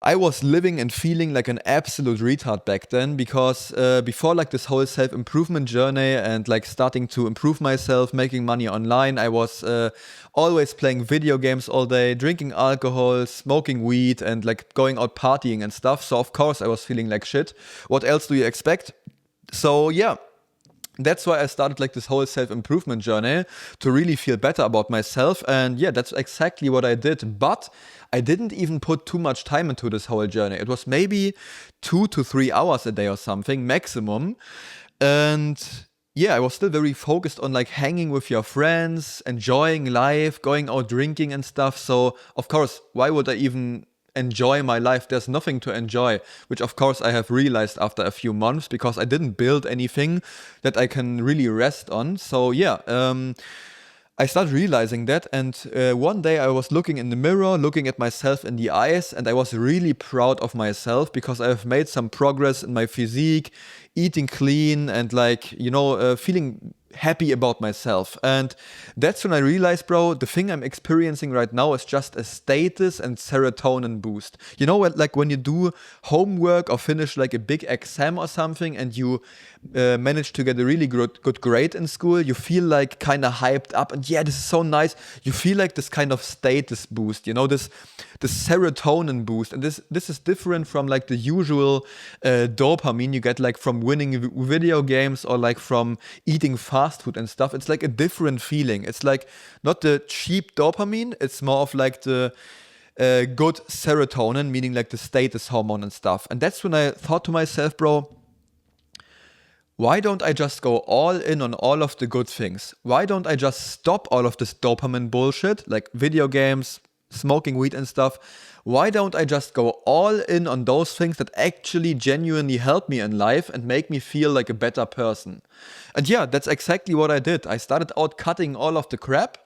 I was living and feeling like an absolute retard back then because before like this whole self-improvement journey and like starting to improve myself, making money online, I was always playing video games all day, drinking alcohol, smoking weed, and like going out partying and stuff. So of course I was feeling like shit. What else do you expect? So yeah, that's why I started like this whole self-improvement journey to really feel better about myself. And yeah, that's exactly what I did. But I didn't even put too much time into this whole journey. It was maybe 2 to 3 hours a day or something maximum. And yeah, I was still very focused on like hanging with your friends, enjoying life, going out drinking and stuff. So of course, why would I even enjoy my life? There's nothing to enjoy, which of course I have realized after a few months because I didn't build anything that I can really rest on. So yeah, I started realizing that, and one day I was looking in the mirror, looking at myself in the eyes, and I was really proud of myself because I have made some progress in my physique, eating clean, and like, feeling happy about myself. And that's when I realized, bro, the thing I'm experiencing right now is just a status and serotonin boost. You know what, like when you do homework or finish like a big exam or something and you manage to get a really good grade in school, you feel like kind of hyped up and yeah, this is so nice. You feel like this kind of status boost, this serotonin boost. And this is different from like the usual dopamine you get like from winning video games or like from eating fast food and stuff. It's like a different feeling. It's like not the cheap dopamine, it's more of like the good serotonin, meaning like the status hormone and stuff. And that's when I thought to myself, bro, why don't I just go all in on all of the good things? Why don't I just stop all of this dopamine bullshit, like video games, smoking weed and stuff? Why don't I just go all in on those things that actually genuinely help me in life and make me feel like a better person? And yeah, that's exactly what I did. I started out cutting all of the crap.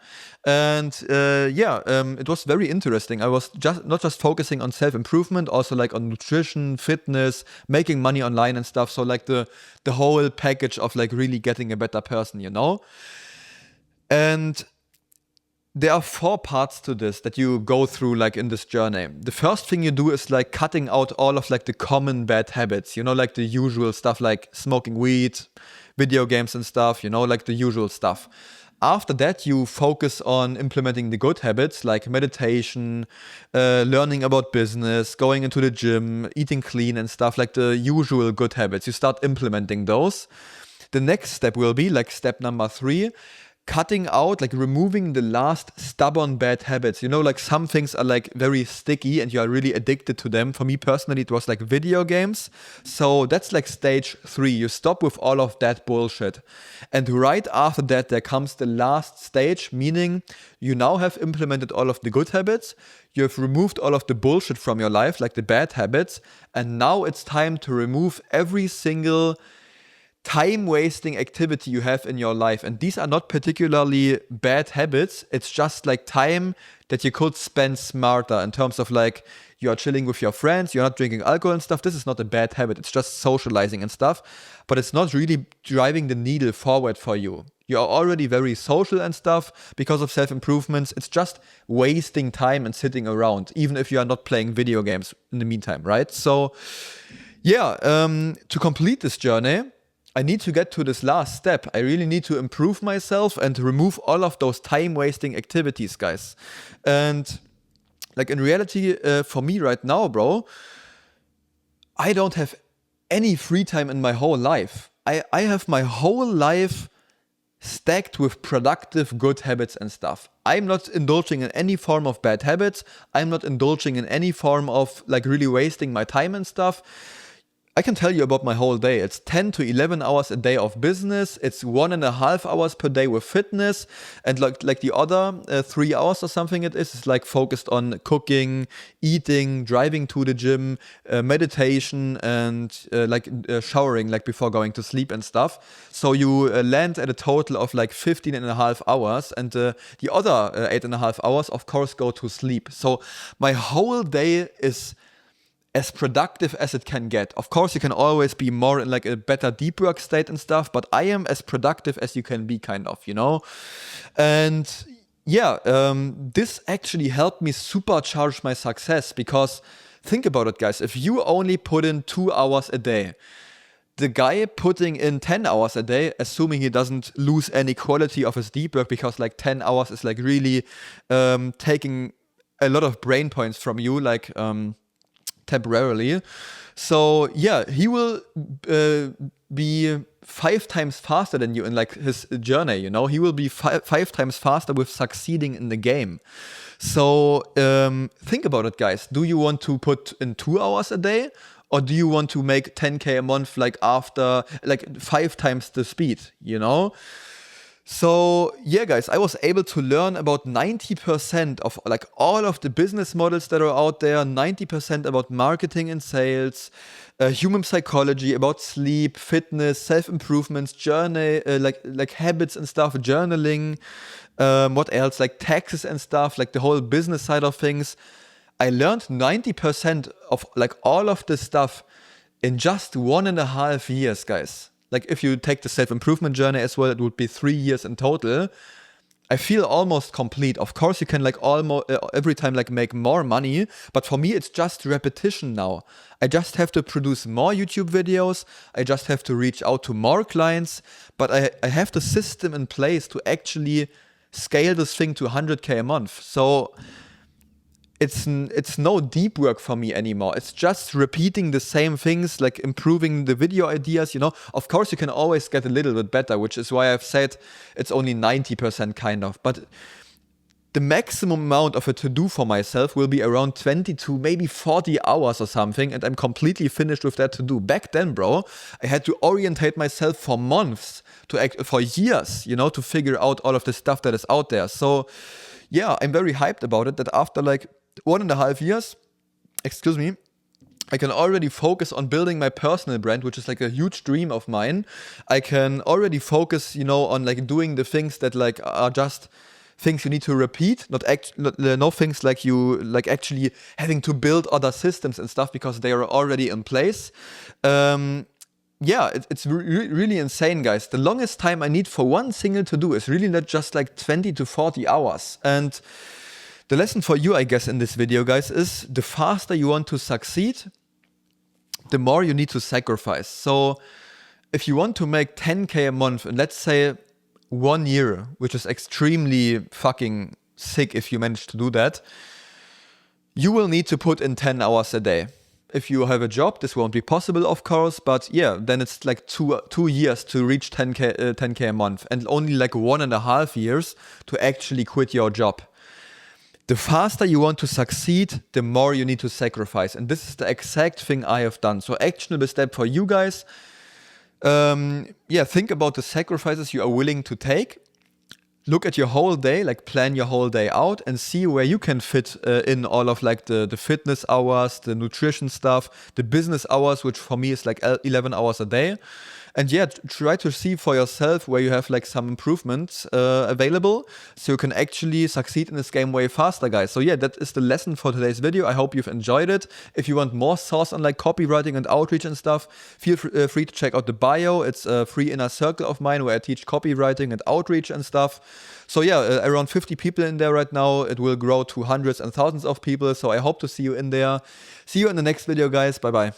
And it was very interesting. I was just not just focusing on self-improvement, also like on nutrition, fitness, making money online and stuff. So like the whole package of like really getting a better person. And there are 4 parts to this that you go through like in this journey. The first thing you do is like cutting out all of like the common bad habits, like the usual stuff like smoking weed, video games and stuff, like the usual stuff. After that, you focus on implementing the good habits like meditation, learning about business, going into the gym, eating clean and stuff, like the usual good habits. You start implementing those. The next step will be like step number 3, cutting out, like removing the last stubborn bad habits. Like some things are like very sticky and you are really addicted to them. For me personally, it was like video games. So that's like stage 3. You stop with all of that bullshit. And right after that, there comes the last stage, meaning you now have implemented all of the good habits. You have removed all of the bullshit from your life, like the bad habits. And now it's time to remove every single time-wasting activity you have in your life. And these are not particularly bad habits. It's just like time that you could spend smarter in terms of like you are chilling with your friends, you're not drinking alcohol and stuff. This is not a bad habit. It's just socializing and stuff. But it's not really driving the needle forward for you. You are already very social and stuff because of self-improvements. It's just wasting time and sitting around, even if you are not playing video games in the meantime, right? So yeah, to complete this journey, I need to get to this last step. I really need to improve myself and remove all of those time-wasting activities, guys. And like in reality, for me right now, bro, I don't have any free time in my whole life. I have my whole life stacked with productive good habits and stuff. I'm not indulging in any form of bad habits. I'm not indulging in any form of like really wasting my time and stuff. I can tell you about my whole day. It's 10 to 11 hours a day of business. It's 1.5 hours per day with fitness. And like the other 3 hours or something it is like focused on cooking, eating, driving to the gym, meditation, and showering like before going to sleep and stuff. So you land at a total of like 15.5 hours. And the other 8.5 hours, of course, go to sleep. So my whole day is as productive as it can get. Of course, you can always be more in like a better deep work state and stuff, but I am as productive as you can be, kind of, And yeah, this actually helped me supercharge my success because Think about it, guys. If you only put in 2 hours a day, the guy putting in 10 hours a day, assuming he doesn't lose any quality of his deep work, because like 10 hours is like really taking a lot of brain points from you, like temporarily. So yeah, he will be 5 times faster than you in like his journey, you know. He will be 5 times faster with succeeding in the game. So think about it, guys. Do you want to put in 2 hours a day? Or do you want to make 10K a month like after like 5 times the speed, you know? So yeah, guys, I was able to learn about 90% of like all of the business models that are out there, 90% about marketing and sales, human psychology, about sleep, fitness, self-improvements, journey, like habits and stuff, journaling, what else, like taxes and stuff, like the whole business side of things. I learned 90% of like all of this stuff in just 1.5 years, guys. Like if you take the self-improvement journey as well, it would be 3 years in total. I feel almost complete. Of course, you can like almost every time like make more money, but for me, it's just repetition now. I just have to produce more YouTube videos. I just have to reach out to more clients, but I have the system in place to actually scale this thing to 100K a month. So it's no deep work for me anymore. It's just repeating the same things, like improving the video ideas, you know. Of course, you can always get a little bit better, which is why I've said it's only 90% kind of. But the maximum amount of a to-do for myself will be around 20 to maybe 40 hours or something, and I'm completely finished with that to-do. Back then, bro, I had to orientate myself for months, for years, you know, to figure out all of the stuff that is out there. So yeah, I'm very hyped about it, that after like 1.5 years, I can already focus on building my personal brand, which is like a huge dream of mine. I can already focus, you know, on like doing the things that like are just things you need to repeat, no things like you like actually having to build other systems and stuff because they are already in place. Yeah, it's really insane, guys. The longest time I need for one single to do is really not just like 20 to 40 hours. And the lesson for you, I guess, in this video, guys, is the faster you want to succeed, the more you need to sacrifice. So if you want to make 10K a month in, let's say, 1 year, which is extremely fucking sick if you manage to do that, you will need to put in 10 hours a day. If you have a job, this won't be possible, of course, but yeah, then it's like two years to reach 10K a month, and only like 1.5 years to actually quit your job. The faster you want to succeed, the more you need to sacrifice. And this is the exact thing I have done. So actionable step for you guys. Yeah, think about the sacrifices you are willing to take. Look at your whole day, like plan your whole day out and see where you can fit in all of like the fitness hours, the nutrition stuff, the business hours, which for me is like 11 hours a day. And yeah, try to see for yourself where you have like some improvements available so you can actually succeed in this game way faster, guys. So yeah, that is the lesson for today's video. I hope you've enjoyed it. If you want more source on like copywriting and outreach and stuff, feel free to check out the bio. It's a free inner circle of mine where I teach copywriting and outreach and stuff. So yeah, around 50 people in there right now. It will grow to hundreds and thousands of people. So I hope to see you in there. See you in the next video, guys. Bye-bye.